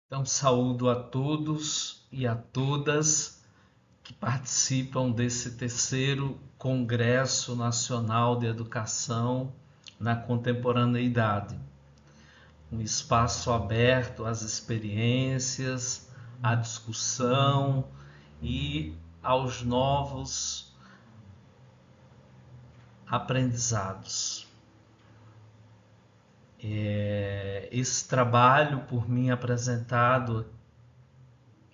Então, saúdo a todos e a todas que participam desse terceiro Congresso Nacional de Educação na Contemporaneidade. Um espaço aberto às experiências, à discussão e aos novos aprendizados. Esse trabalho por mim apresentado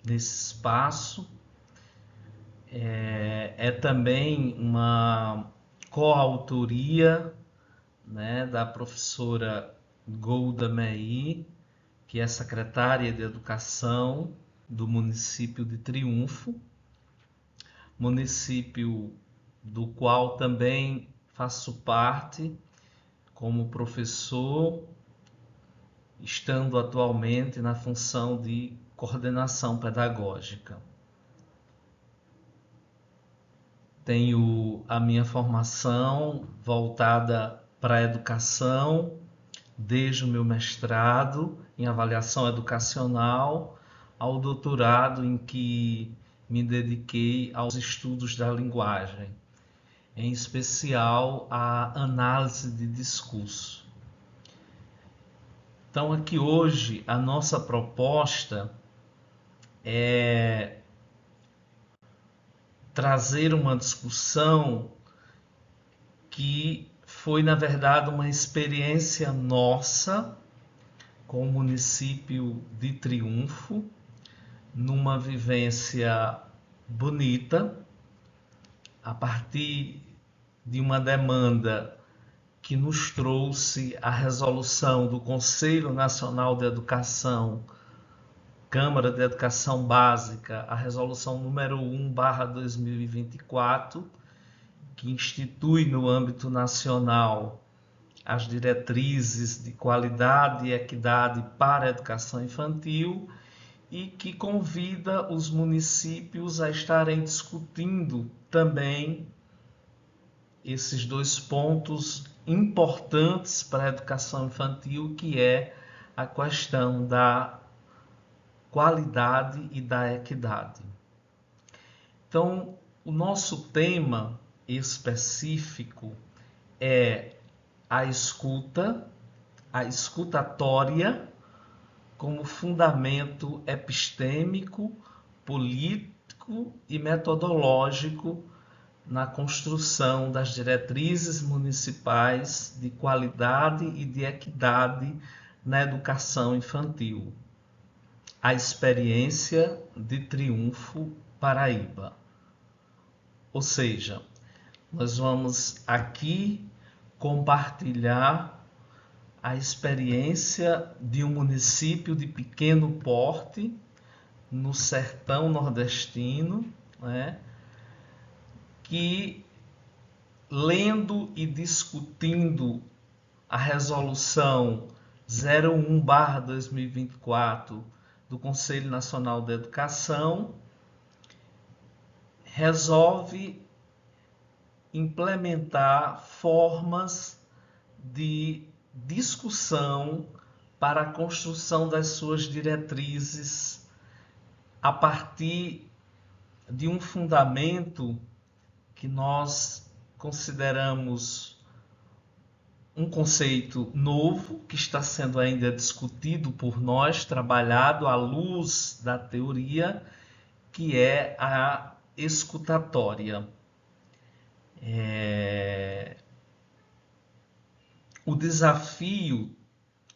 nesse espaço é também uma coautoria, né, da professora Golda Meir, que é secretária de Educação do município de Triunfo, município do qual também faço parte como professor, estando atualmente na função de coordenação pedagógica. Tenho a minha formação voltada para a educação, desde o meu mestrado em avaliação educacional ao doutorado, em que me dediquei aos estudos da linguagem, em especial a análise de discurso. Então, aqui hoje a nossa proposta é trazer uma discussão que foi, na verdade, uma experiência nossa com o município de Triunfo, numa vivência bonita, a partir de uma demanda que nos trouxe a resolução do Conselho Nacional de Educação, Câmara de Educação Básica, a resolução número 1/2024, que institui no âmbito nacional as diretrizes de qualidade e equidade para a educação infantil e que convida os municípios a estarem discutindo também esses dois pontos importantes para a educação infantil, que é a questão da qualidade e da equidade. Então, o nosso tema específico é a escutatória como fundamento epistêmico, político e metodológico na construção das diretrizes municipais de qualidade e de equidade na educação infantil. A experiência de Triunfo, Paraíba. Ou seja, nós vamos aqui compartilhar a experiência de um município de pequeno porte no sertão nordestino, né, que, lendo e discutindo a resolução 01/2024 do Conselho Nacional de Educação, resolve implementar formas de discussão para a construção das suas diretrizes a partir de um fundamento que nós consideramos um conceito novo, que está sendo ainda discutido por nós, trabalhado à luz da teoria, que é a escutatória. O desafio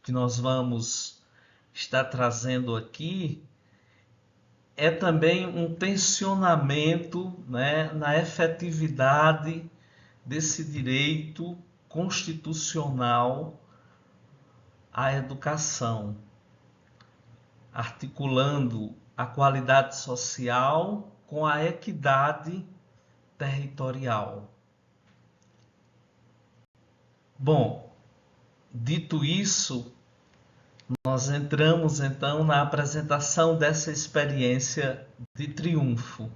que nós vamos estar trazendo aqui é também um tensionamento, né, na efetividade desse direito constitucional à educação, articulando a qualidade social com a equidade territorial. Bom, dito isso, nós entramos então na apresentação dessa experiência de Triunfo,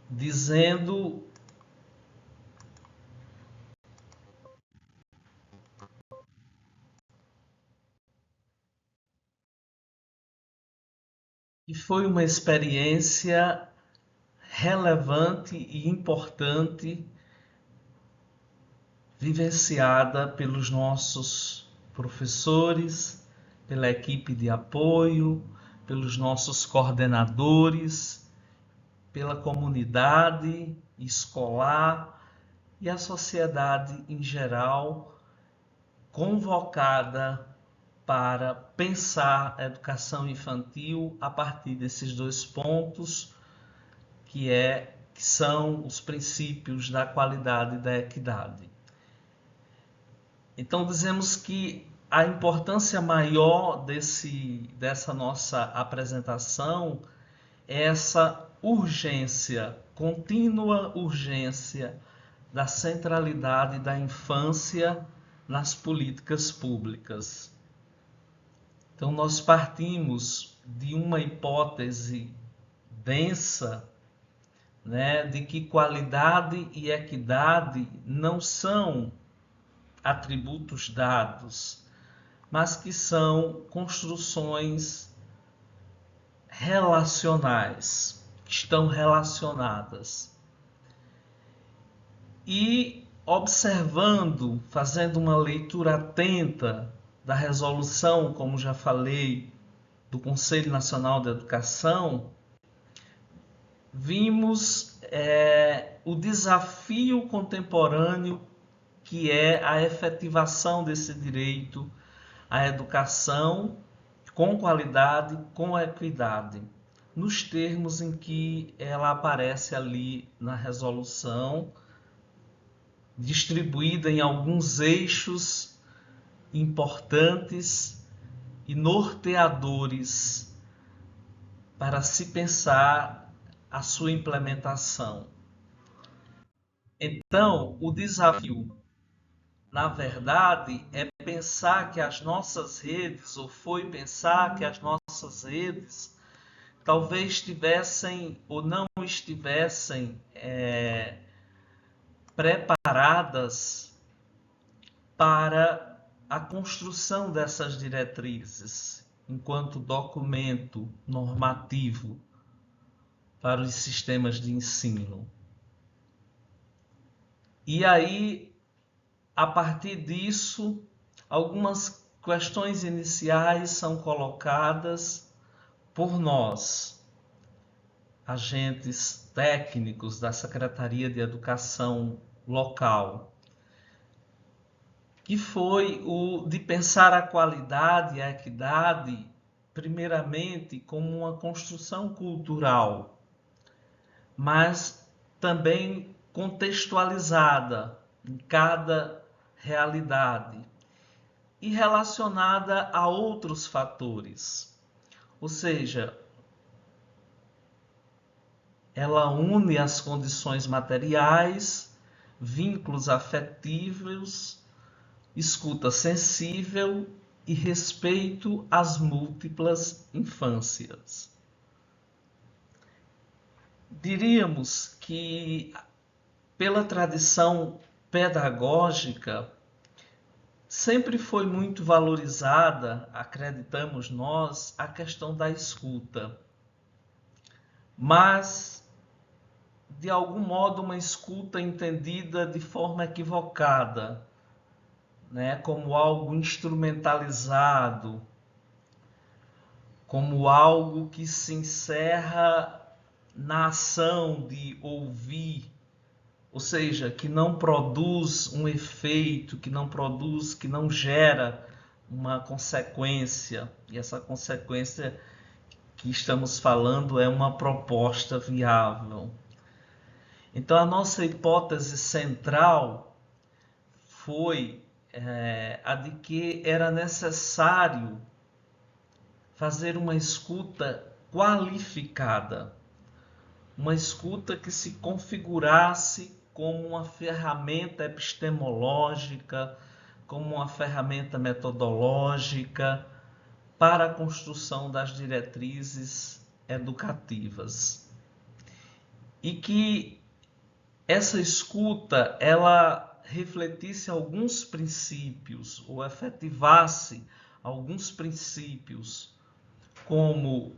dizendo e foi uma experiência relevante e importante vivenciada pelos nossos professores, pela equipe de apoio, pelos nossos coordenadores, pela comunidade escolar e a sociedade em geral, convocada para pensar a educação infantil a partir desses dois pontos, que são os princípios da qualidade e da equidade. Então dizemos que a importância maior dessa nossa apresentação é essa urgência, contínua urgência da centralidade da infância nas políticas públicas. Então nós partimos de uma hipótese densa, né, de que qualidade e equidade não são atributos dados, mas que são construções relacionais, que estão relacionadas. E observando, fazendo uma leitura atenta da resolução, como já falei, do Conselho Nacional de Educação, vimos o desafio contemporâneo que é a efetivação desse direito à educação com qualidade, com equidade, nos termos em que ela aparece ali na resolução, distribuída em alguns eixos importantes e norteadores para se pensar a sua implementação. Então, o desafio, na verdade, é pensar que as nossas redes, ou foi pensar que as nossas redes talvez estivessem ou não estivessem preparadas para a construção dessas diretrizes enquanto documento normativo para os sistemas de ensino. E aí, a partir disso, algumas questões iniciais são colocadas por nós, agentes técnicos da Secretaria de Educação local, que foi o de pensar a qualidade e a equidade, primeiramente, como uma construção cultural, mas também contextualizada em cada realidade e relacionada a outros fatores. Ou seja, ela une as condições materiais, vínculos afetivos, escuta sensível e respeito às múltiplas infâncias. Diríamos que, pela tradição pedagógica, sempre foi muito valorizada, acreditamos nós, a questão da escuta. Mas, de algum modo, uma escuta entendida de forma equivocada, né, como algo instrumentalizado, como algo que se encerra na ação de ouvir, ou seja, que não produz um efeito, que não gera uma consequência, e essa consequência que estamos falando é uma proposta viável. Então, a nossa hipótese central foi a de que era necessário fazer uma escuta qualificada, uma escuta que se configurasse como uma ferramenta epistemológica, como uma ferramenta metodológica para a construção das diretrizes educativas. E que essa escuta, ela refletisse alguns princípios, ou efetivasse alguns princípios, como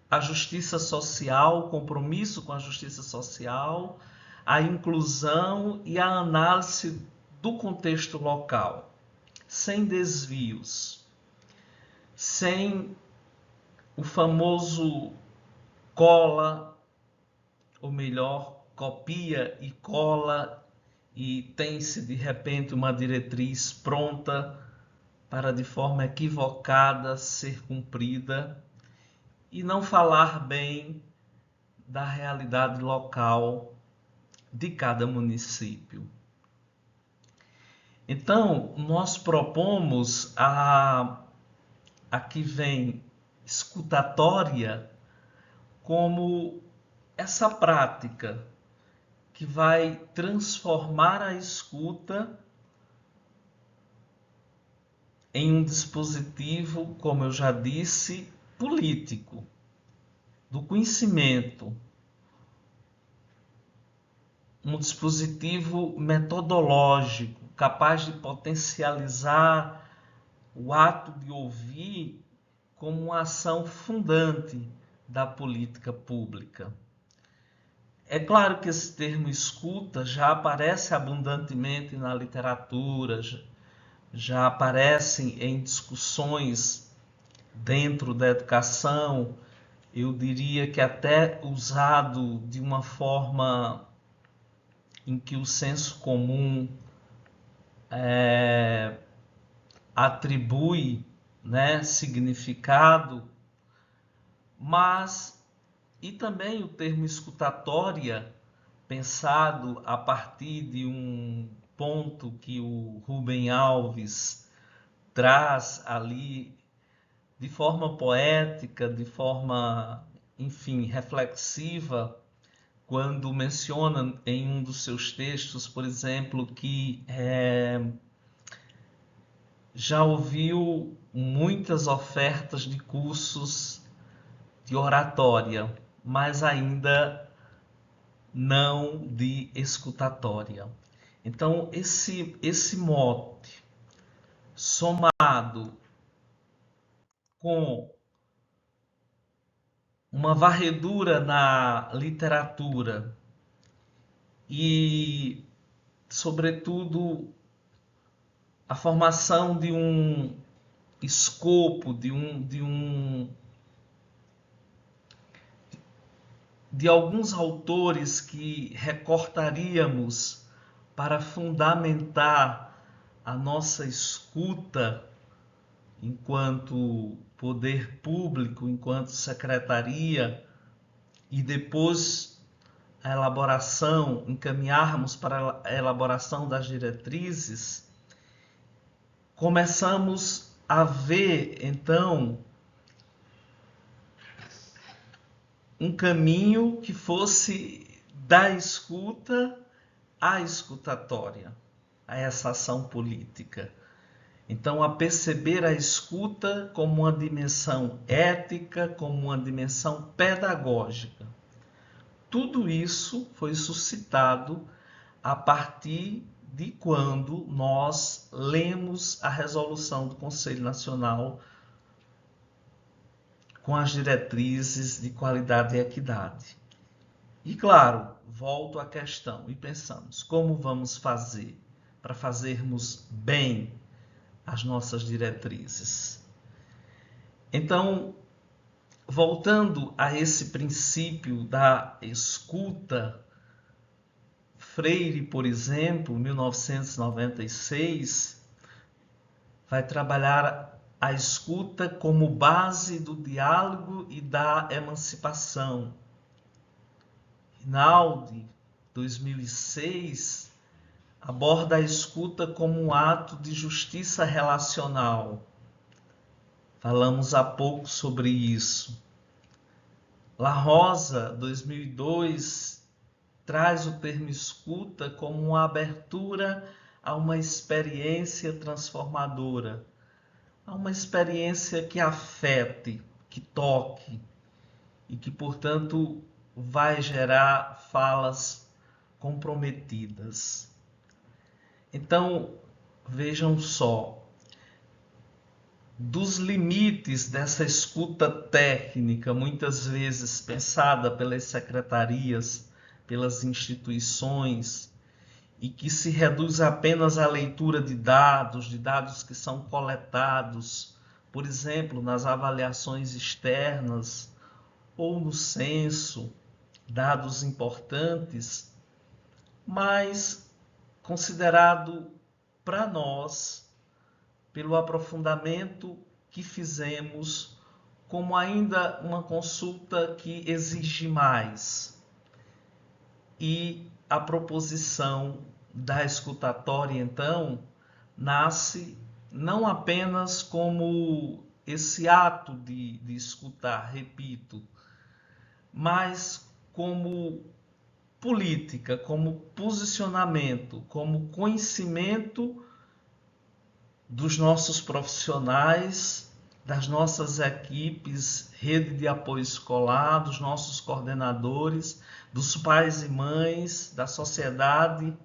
a justiça social, o compromisso com a justiça social, a inclusão e a análise do contexto local, sem desvios, sem o famoso cola, ou melhor, copia e cola, e tem-se de repente uma diretriz pronta para de forma equivocada ser cumprida, e não falar bem da realidade local de cada município. Então, nós propomos aqui vem escutatória como essa prática que vai transformar a escuta em um dispositivo, como eu já disse, político, do conhecimento, um dispositivo metodológico, capaz de potencializar o ato de ouvir como uma ação fundante da política pública. É claro que esse termo escuta já aparece abundantemente na literatura, já aparece em discussões dentro da educação, eu diria que até usado de uma forma em que o senso comum atribui, né, significado, mas e também o termo escutatória, pensado a partir de um ponto que o Rubem Alves traz ali de forma poética, de forma, enfim, reflexiva, quando menciona em um dos seus textos, por exemplo, que já ouviu muitas ofertas de cursos de oratória, mas ainda não de escutatória. Então, esse mote, somado com uma varredura na literatura e, sobretudo, a formação de um escopo, de alguns autores que recortaríamos para fundamentar a nossa escuta enquanto poder público, enquanto secretaria, e depois a elaboração, encaminharmos para a elaboração das diretrizes, começamos a ver, então, um caminho que fosse da escuta à escutatória, a essa ação política. Então, a perceber a escuta como uma dimensão ética, como uma dimensão pedagógica. Tudo isso foi suscitado a partir de quando nós lemos a resolução do Conselho Nacional com as diretrizes de qualidade e equidade. E claro, volto à questão e pensamos, como vamos fazer para fazermos bem as nossas diretrizes? Então, voltando a esse princípio da escuta, Freire, por exemplo, 1996, vai trabalhar a escuta como base do diálogo e da emancipação. Rinaldi, 2006, aborda a escuta como um ato de justiça relacional. Falamos há pouco sobre isso. La Rosa, 2002, traz o termo escuta como uma abertura a uma experiência transformadora, a uma experiência que afete, que toque e que, portanto, vai gerar falas comprometidas. Então, vejam só, dos limites dessa escuta técnica, muitas vezes pensada pelas secretarias, pelas instituições, e que se reduz apenas à leitura de dados que são coletados, por exemplo, nas avaliações externas ou no censo, dados importantes, mas considerado para nós, pelo aprofundamento que fizemos, como ainda uma consulta que exige mais. E a proposição da escutatória, então, nasce não apenas como esse ato de escutar, repito, mas como política, como posicionamento, como conhecimento dos nossos profissionais, das nossas equipes, rede de apoio escolar, dos nossos coordenadores, dos pais e mães, da sociedade,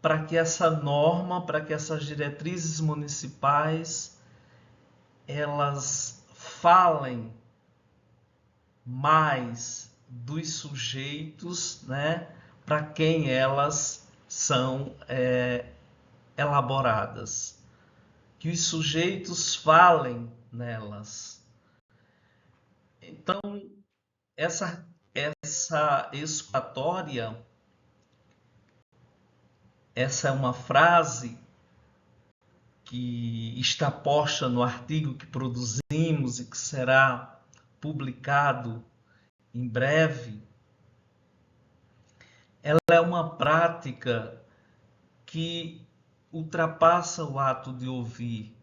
para que essa norma, para que essas diretrizes municipais, elas falem mais dos sujeitos, né, para quem elas são elaboradas. Que os sujeitos falem nelas. Então, essa escutatória, essa é uma frase que está posta no artigo que produzimos e que será publicado em breve. Ela é uma prática que ultrapassa o ato de ouvir,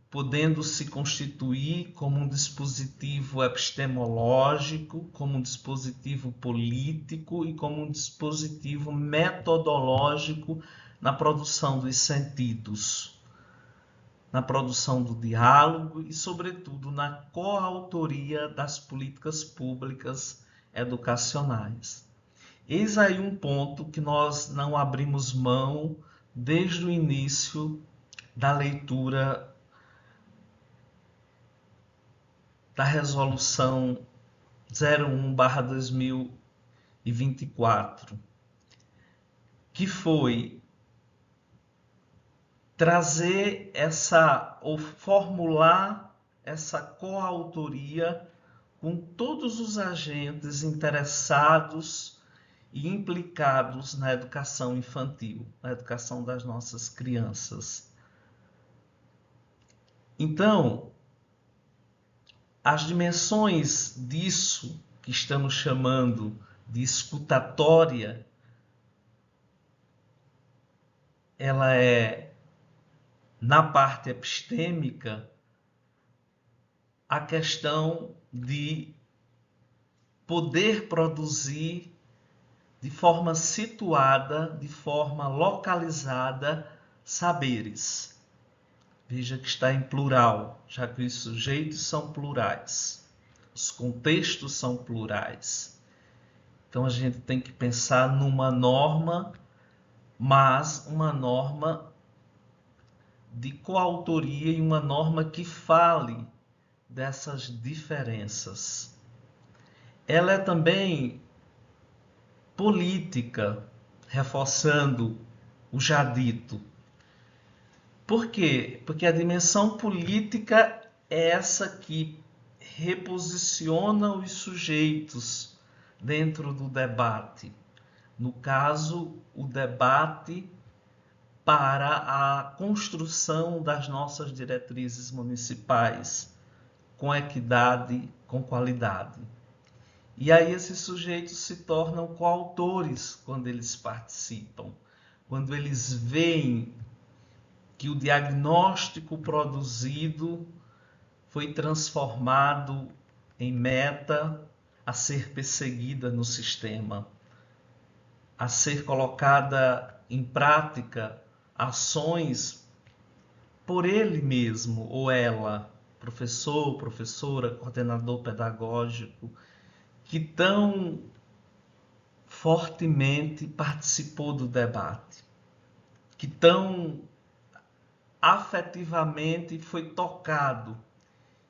podendo se constituir como um dispositivo epistemológico, como um dispositivo político e como um dispositivo metodológico na produção dos sentidos, na produção do diálogo e, sobretudo, na coautoria das políticas públicas educacionais. Eis aí um ponto que nós não abrimos mão desde o início da leitura da Resolução 01/2024, que foi trazer ou formular essa coautoria com todos os agentes interessados e implicados na educação infantil, na educação das nossas crianças. Então, as dimensões disso que estamos chamando de escutatória, ela é, na parte epistêmica, a questão de poder produzir de forma situada, de forma localizada, saberes. Veja que está em plural, já que os sujeitos são plurais, os contextos são plurais. Então a gente tem que pensar numa norma, mas uma norma de coautoria e uma norma que fale dessas diferenças. Ela é também política, reforçando o já dito. Por quê? Porque a dimensão política é essa que reposiciona os sujeitos dentro do debate. No caso, o debate para a construção das nossas diretrizes municipais, com equidade, com qualidade. E aí esses sujeitos se tornam coautores quando eles participam, quando eles veem que o diagnóstico produzido foi transformado em meta a ser perseguida no sistema, a ser colocada em prática ações por ele mesmo ou ela, professor, professora, coordenador pedagógico, que tão fortemente participou do debate, que tão afetivamente foi tocado.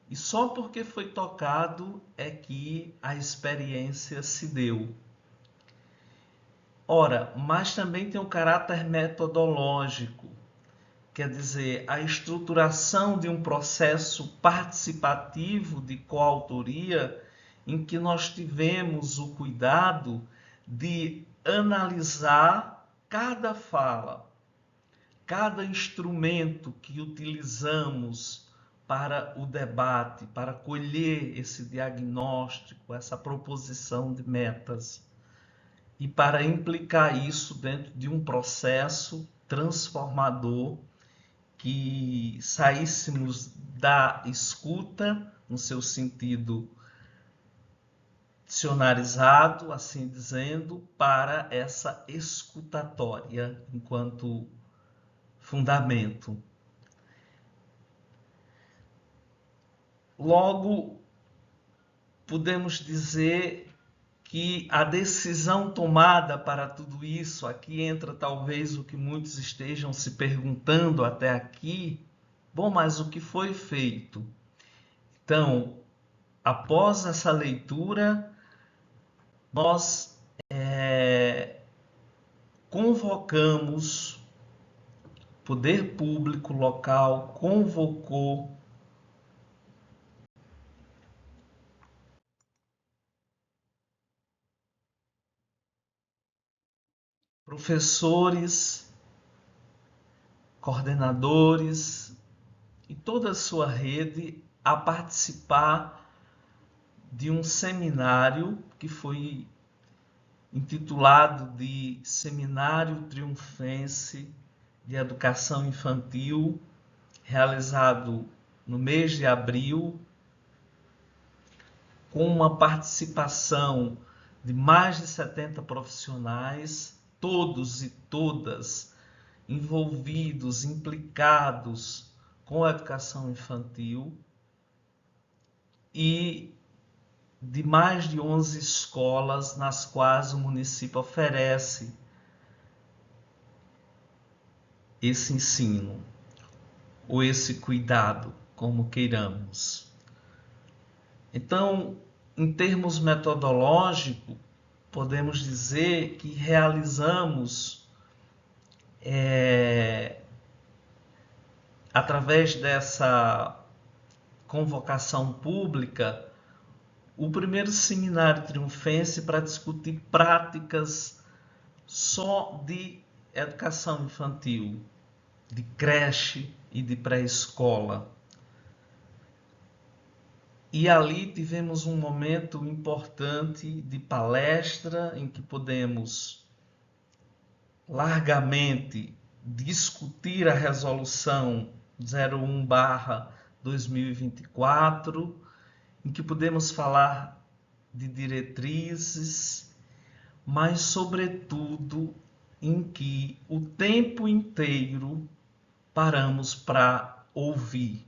E só porque foi tocado é que a experiência se deu. Ora, mas também tem um caráter metodológico, quer dizer, a estruturação de um processo participativo de coautoria em que nós tivemos o cuidado de analisar cada fala, cada instrumento que utilizamos para o debate, para colher esse diagnóstico, essa proposição de metas e para implicar isso dentro de um processo transformador, que saíssemos da escuta, no seu sentido dicionarizado, assim dizendo, para essa escutatória enquanto fundamento. Logo, podemos dizer que a decisão tomada para tudo isso, aqui entra talvez o que muitos estejam se perguntando até aqui, bom, mas o que foi feito? Então, após essa leitura, nós convocamos, o poder público local convocou professores, coordenadores e toda a sua rede a participar de um seminário que foi intitulado de Seminário Triunfense de Educação Infantil, realizado no mês de abril, com uma participação de mais de 70 profissionais, todos e todas envolvidos, implicados com a educação infantil, e de mais de 11 escolas nas quais o município oferece esse ensino, ou esse cuidado, como queiramos. Então, em termos metodológicos, podemos dizer que realizamos, através dessa convocação pública, o primeiro seminário triunfense para discutir práticas só de educação infantil, de creche e de pré-escola. E ali tivemos um momento importante de palestra em que podemos largamente discutir a resolução 01/2024, em que podemos falar de diretrizes, mas sobretudo em que o tempo inteiro paramos para ouvir,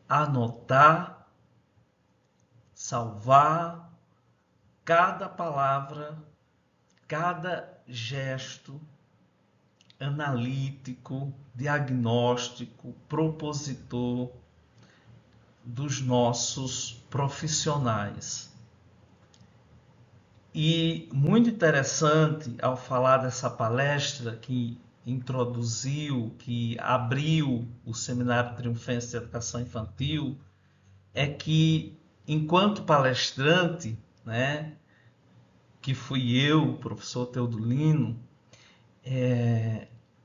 anotar, salvar cada palavra, cada gesto analítico, diagnóstico, propositor dos nossos profissionais. E muito interessante ao falar dessa palestra que introduziu, que abriu o Seminário Triunfense de Educação Infantil, é que, enquanto palestrante, né, que fui eu, professor Teodolino,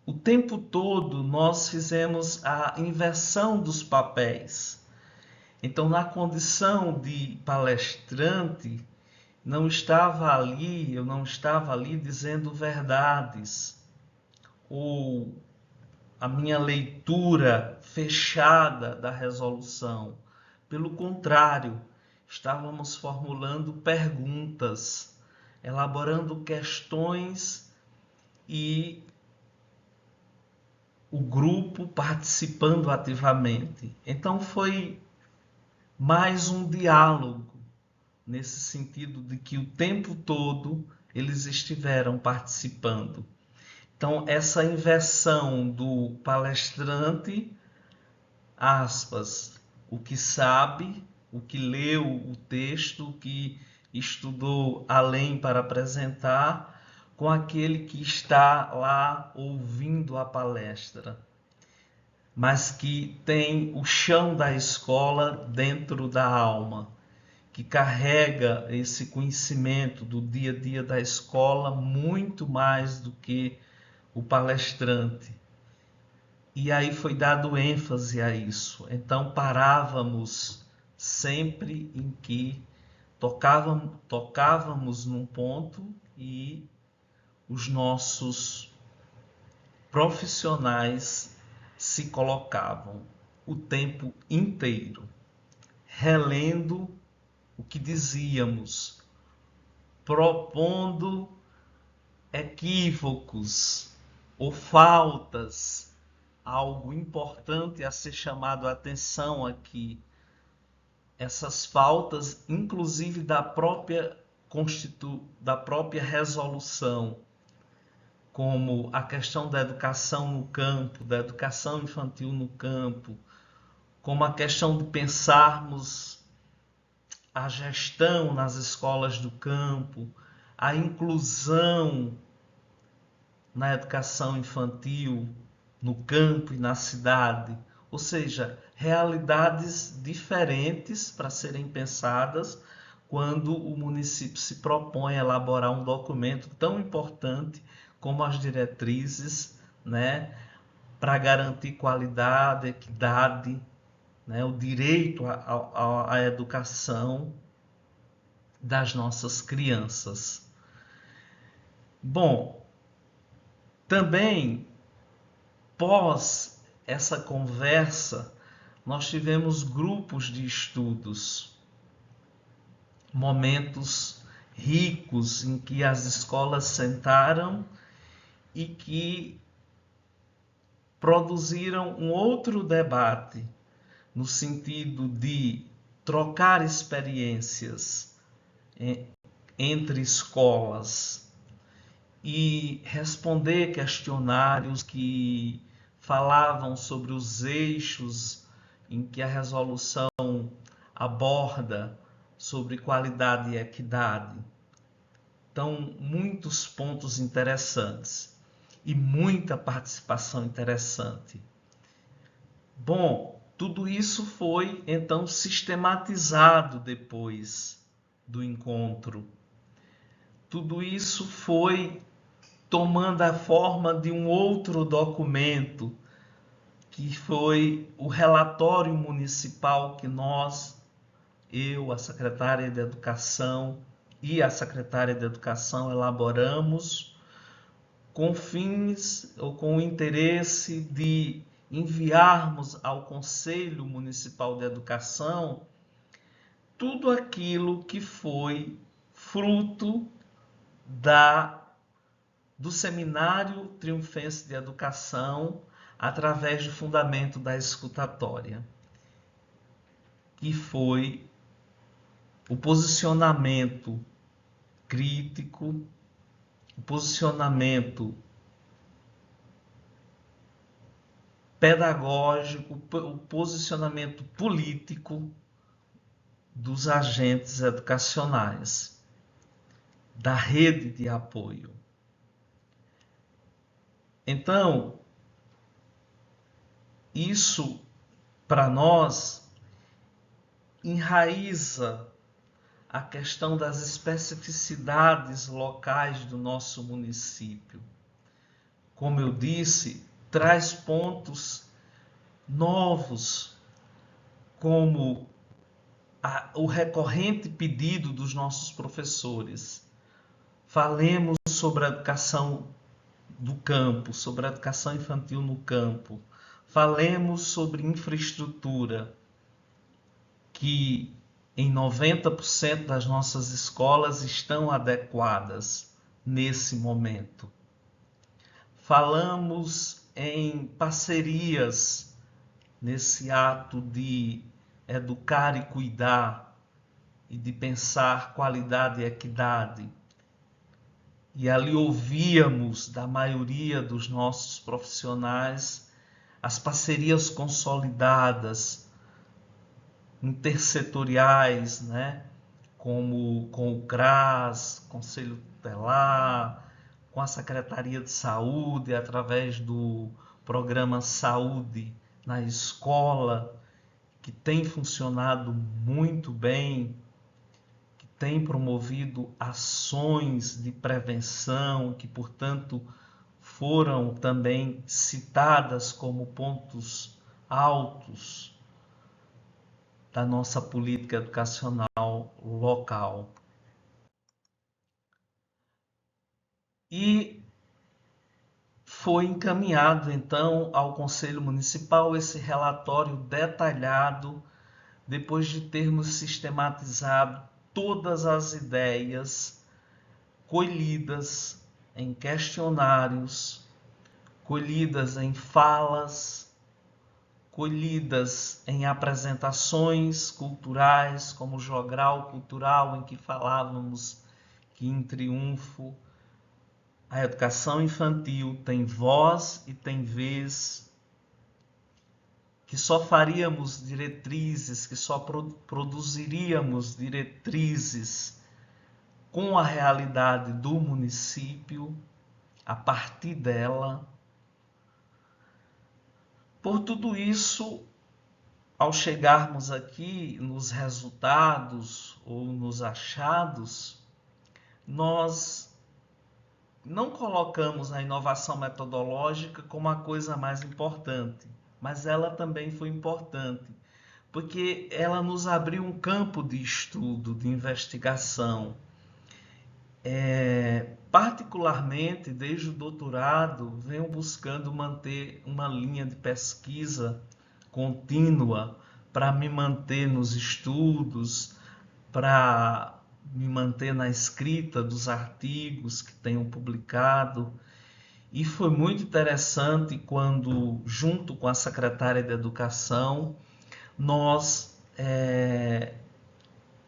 o tempo todo nós fizemos a inversão dos papéis. Então, na condição de palestrante, eu não estava ali dizendo verdades, ou a minha leitura fechada da resolução. Pelo contrário, estávamos formulando perguntas, elaborando questões e o grupo participando ativamente. Então foi mais um diálogo, nesse sentido de que o tempo todo eles estiveram participando. Então, essa inversão do palestrante, aspas, o que sabe, o que leu o texto, o que estudou além para apresentar, com aquele que está lá ouvindo a palestra, mas que tem o chão da escola dentro da alma, que carrega esse conhecimento do dia a dia da escola muito mais do que o palestrante. E aí foi dado ênfase a isso. Então parávamos sempre em que tocávamos num ponto e os nossos profissionais se colocavam o tempo inteiro, relendo o que dizíamos, propondo equívocos ou faltas, algo importante a ser chamado a atenção aqui. Essas faltas, inclusive da própria resolução, como a questão da educação no campo, da educação infantil no campo, como a questão de pensarmos a gestão nas escolas do campo, a inclusão na educação infantil, no campo e na cidade, ou seja, realidades diferentes para serem pensadas quando o município se propõe a elaborar um documento tão importante como as diretrizes, né, para garantir qualidade, equidade, né, o direito à educação das nossas crianças. Bom, também pós essa conversa, nós tivemos grupos de estudos, momentos ricos em que as escolas sentaram e que produziram um outro debate, no sentido de trocar experiências entre escolas e responder questionários que falavam sobre os eixos em que a resolução aborda sobre qualidade e equidade. Então, muitos pontos interessantes e muita participação interessante. Bom, tudo isso foi então sistematizado depois do encontro. Tudo isso foi tomando a forma de um outro documento, que foi o relatório municipal que eu, a secretária de Educação e a secretária de Educação elaboramos com fins ou com o interesse de enviarmos ao Conselho Municipal de Educação tudo aquilo que foi fruto do Seminário Triunfense de Educação através do fundamento da escutatória, que foi o posicionamento crítico, o posicionamento pedagógico, o posicionamento político dos agentes educacionais, da rede de apoio. Então, isso, para nós, enraiza a questão das especificidades locais do nosso município. Como eu disse, traz pontos novos, como o recorrente pedido dos nossos professores. Falemos sobre a educação do campo, sobre a educação infantil no campo. Falemos sobre infraestrutura, que em 90% das nossas escolas estão adequadas nesse momento. Falamos em parcerias nesse ato de educar e cuidar e de pensar qualidade e equidade. e ali ouvíamos da maioria dos nossos profissionais as parcerias consolidadas, intersetoriais, né? Como com o CRAS, Conselho Tutelar, com a Secretaria de Saúde, através do programa Saúde na Escola, que tem funcionado muito bem, que tem promovido ações de prevenção, que, portanto, foram também citadas como pontos altos da nossa política educacional local. E foi encaminhado, então, ao Conselho Municipal esse relatório detalhado, depois de termos sistematizado todas as ideias colhidas em questionários, colhidas em falas, colhidas em apresentações culturais, como o Jogral Cultural, em que falávamos que, em Triunfo, a educação infantil tem voz e tem vez, que só faríamos diretrizes, que só produziríamos diretrizes com a realidade do município, a partir dela. Por tudo isso, ao chegarmos aqui nos resultados ou nos achados, nós não colocamos a inovação metodológica como a coisa mais importante, mas ela também foi importante, porque ela nos abriu um campo de estudo, de investigação. Particularmente, desde o doutorado, venho buscando manter uma linha de pesquisa contínua para me manter nos estudos, para me manter na escrita dos artigos que tenho publicado. E foi muito interessante quando, junto com a secretária de Educação, nós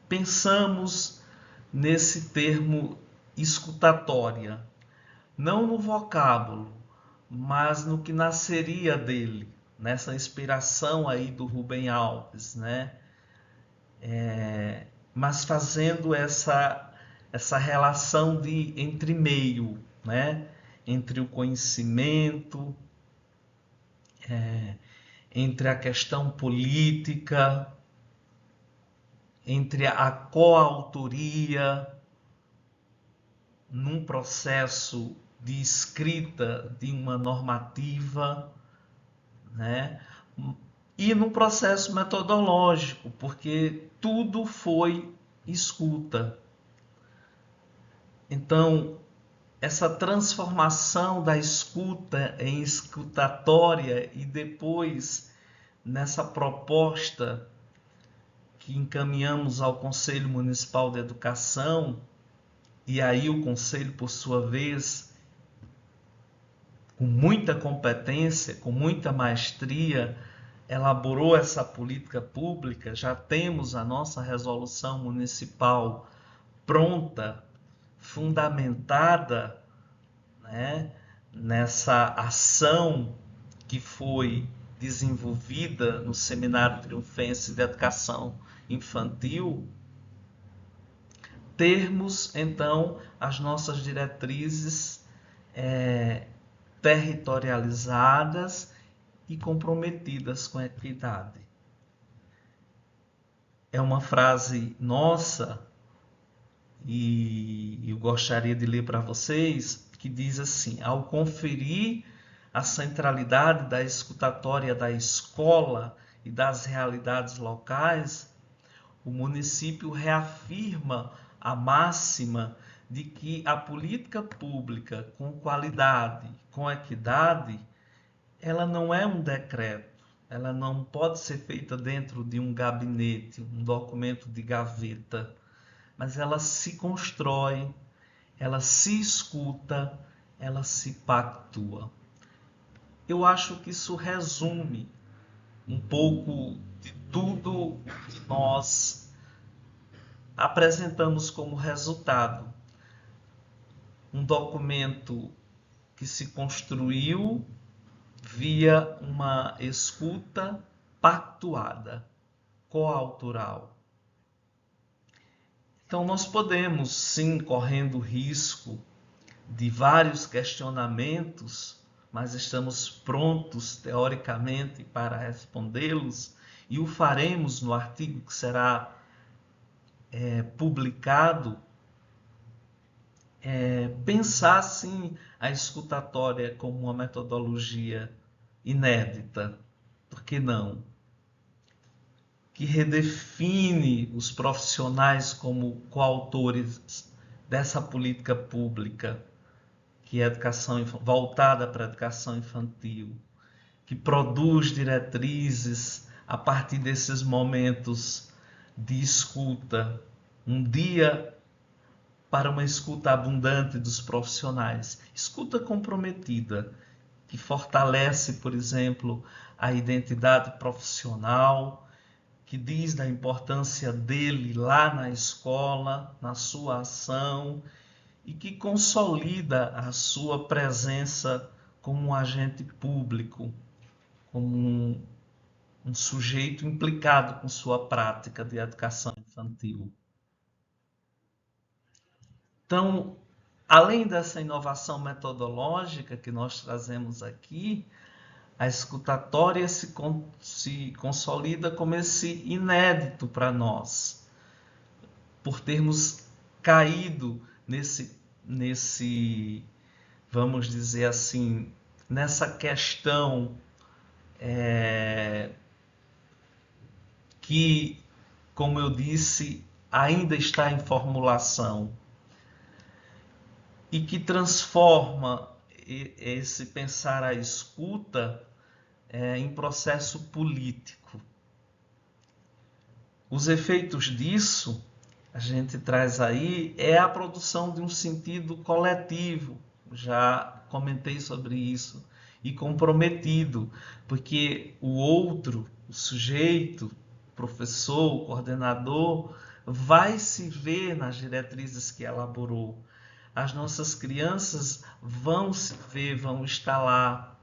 pensamos nesse termo escutatória, não no vocábulo, mas no que nasceria dele, nessa inspiração aí do Rubem Alves, né? Mas fazendo essa relação de entre-meio, né? Entre o conhecimento, entre a questão política, entre a coautoria num processo de escrita de uma normativa, né? E num processo metodológico, porque tudo foi escuta. Então, essa transformação da escuta em escutatória e depois nessa proposta que encaminhamos ao Conselho Municipal de Educação, e aí o Conselho, por sua vez, com muita competência, com muita maestria, elaborou essa política pública. Já temos a nossa resolução municipal pronta, fundamentada, né, nessa ação que foi desenvolvida no Seminário Triunfense de Educação Infantil. Termos, então, as nossas diretrizes territorializadas e comprometidas com a equidade. É uma frase nossa, e eu gostaria de ler para vocês, que diz assim: ao conferir a centralidade da escutatória da escola e das realidades locais, o município reafirma a máxima de que a política pública com qualidade, com equidade, ela não é um decreto, ela não pode ser feita dentro de um gabinete, um documento de gaveta, mas ela se constrói, ela se escuta, ela se pactua. Eu acho que isso resume um pouco de tudo que nós apresentamos como resultado. um documento que se construiu via uma escuta pactuada, coautoral. Então, nós podemos, sim, correndo o risco de vários questionamentos, mas estamos prontos, teoricamente, para respondê-los, e o faremos no artigo que será publicado. Pensar, sim, a escutatória como uma metodologia inédita, por que não? Que redefine os profissionais como coautores dessa política pública, que é a educação voltada para a educação infantil, que produz diretrizes a partir desses momentos de escuta, um dia para uma escuta abundante dos profissionais, escuta comprometida, que fortalece, por exemplo, a identidade profissional, que diz da importância dele lá na escola, na sua ação, e que consolida a sua presença como um agente público, como um sujeito implicado com sua prática de educação infantil. Então, além dessa inovação metodológica que nós trazemos aqui, a escutatória se consolida como esse inédito para nós, por termos caído vamos dizer assim, nessa questão que, como eu disse, ainda está em formulação e que transforma esse pensar a escuta em processo político. Os efeitos disso, a gente traz aí, é a produção de um sentido coletivo, já comentei sobre isso, e comprometido, porque o outro, o sujeito, o professor, o coordenador, vai se ver nas diretrizes que elaborou. As nossas crianças vão se ver, vão estar lá.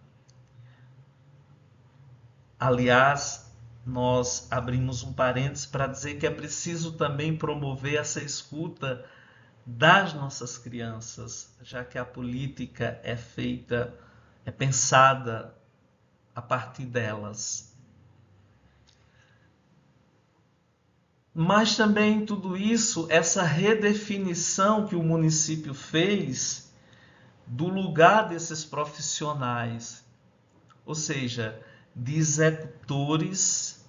Aliás, nós abrimos um parênteses para dizer que é preciso também promover essa escuta das nossas crianças, já que a política é feita, é pensada a partir delas. Mas também tudo isso, essa redefinição que o município fez do lugar desses profissionais, ou seja, de executores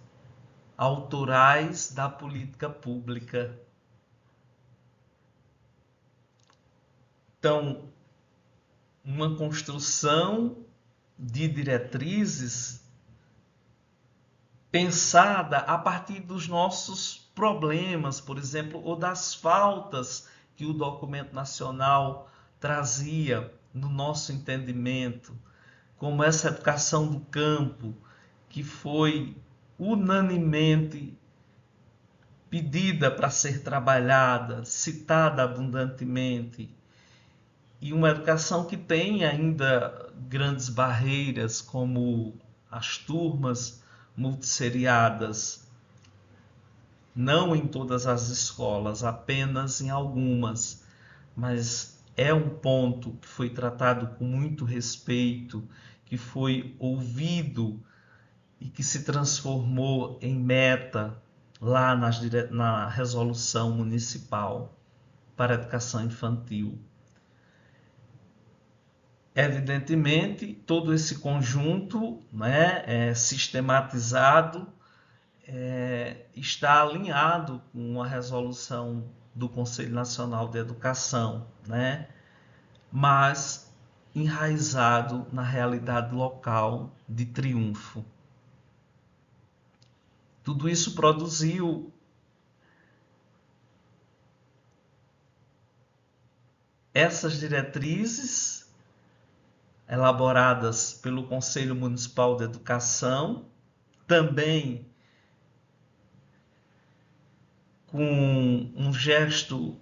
autorais da política pública. Então, uma construção de diretrizes pensada a partir dos nossos problemas, por exemplo, ou das faltas que o documento nacional trazia no nosso entendimento, como essa educação do campo, que foi unanimemente pedida para ser trabalhada, citada abundantemente, e uma educação que tem ainda grandes barreiras, como as turmas multisseriadas, não em todas as escolas, apenas em algumas, mas é um ponto que foi tratado com muito respeito, que foi ouvido e que se transformou em meta lá na resolução municipal para a educação infantil. Evidentemente, todo esse conjunto, né, sistematizado, está alinhado com a resolução do Conselho Nacional de Educação, né, mas enraizado na realidade local de Triunfo. Tudo isso produziu essas diretrizes elaboradas pelo Conselho Municipal de Educação, também com um gesto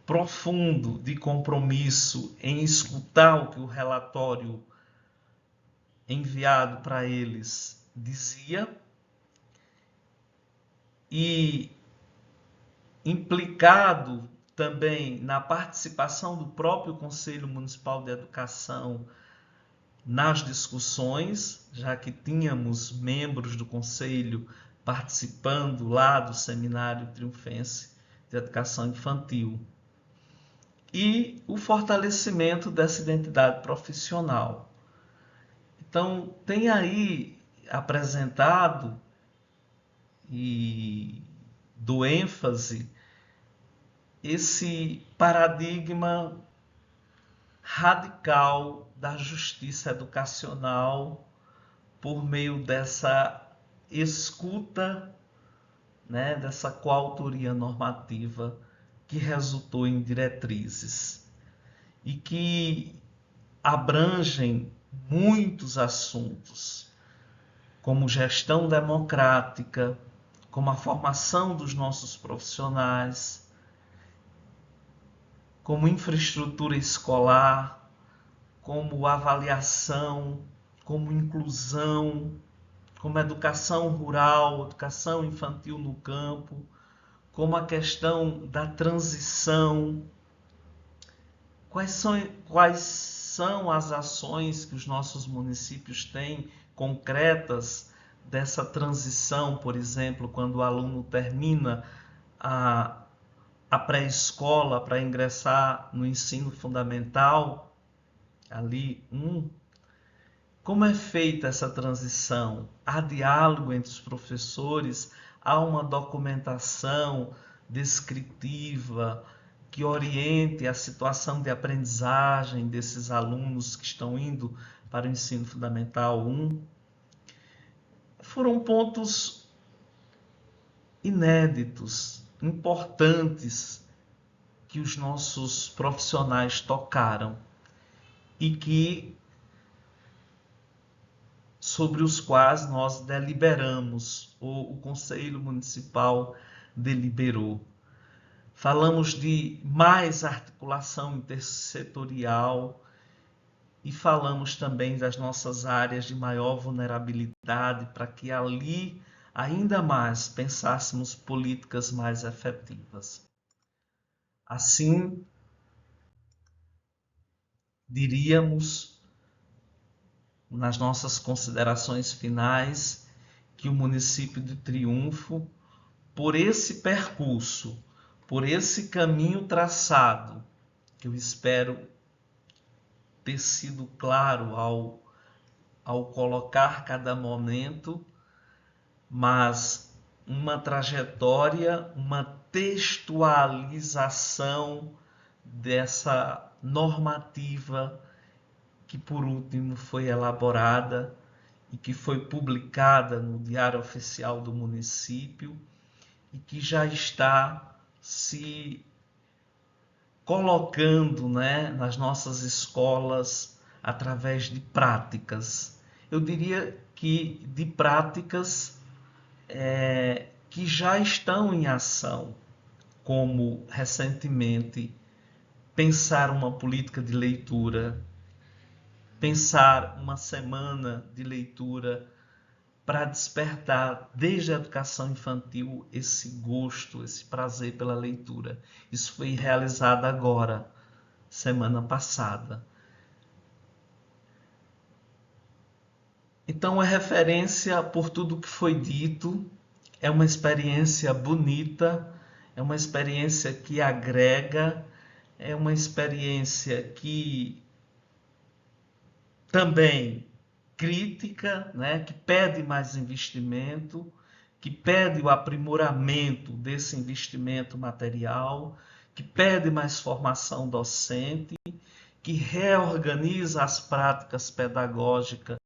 profundo de compromisso em escutar o que o relatório enviado para eles dizia e implicado também na participação do próprio Conselho Municipal de Educação nas discussões, já que tínhamos membros do Conselho participando lá do Seminário Triunfense de Educação Infantil. E o fortalecimento dessa identidade profissional. Então, tem aí apresentado e do ênfase esse paradigma radical da justiça educacional por meio dessa escuta, né, dessa coautoria normativa que resultou em diretrizes e que abrangem muitos assuntos, como gestão democrática, como a formação dos nossos profissionais, como infraestrutura escolar, como avaliação, como inclusão, como educação rural, educação infantil no campo, como a questão da transição. Quais são as ações que os nossos municípios têm concretas dessa transição, por exemplo, quando o aluno termina a pré-escola para ingressar no ensino fundamental, ali como é feita essa transição? Há diálogo entre os professores, há uma documentação descritiva que oriente a situação de aprendizagem desses alunos que estão indo para o ensino fundamental 1. Foram pontos inéditos, importantes, que os nossos profissionais tocaram e sobre os quais nós deliberamos, ou o Conselho Municipal deliberou. Falamos de mais articulação intersetorial e falamos também das nossas áreas de maior vulnerabilidade para que ali ainda mais pensássemos políticas mais efetivas. Assim, diríamos, nas nossas considerações finais, que o município de Triunfo, por esse percurso, por esse caminho traçado, que eu espero ter sido claro ao colocar cada momento, mas uma trajetória, uma textualização dessa normativa que por último foi elaborada e que foi publicada no Diário Oficial do município e que já está se colocando, né, nas nossas escolas através de práticas. Eu diria que de práticas que já estão em ação, como recentemente pensar uma política de leitura, pensar uma semana de leitura para despertar desde a educação infantil esse gosto, esse prazer pela leitura. Isso foi realizado agora, semana passada. Então é referência por tudo que foi dito, é uma experiência bonita, é uma experiência que agrega, é uma experiência que também crítica, né, que pede mais investimento, que pede o aprimoramento desse investimento material, que pede mais formação docente, que reorganiza as práticas pedagógicas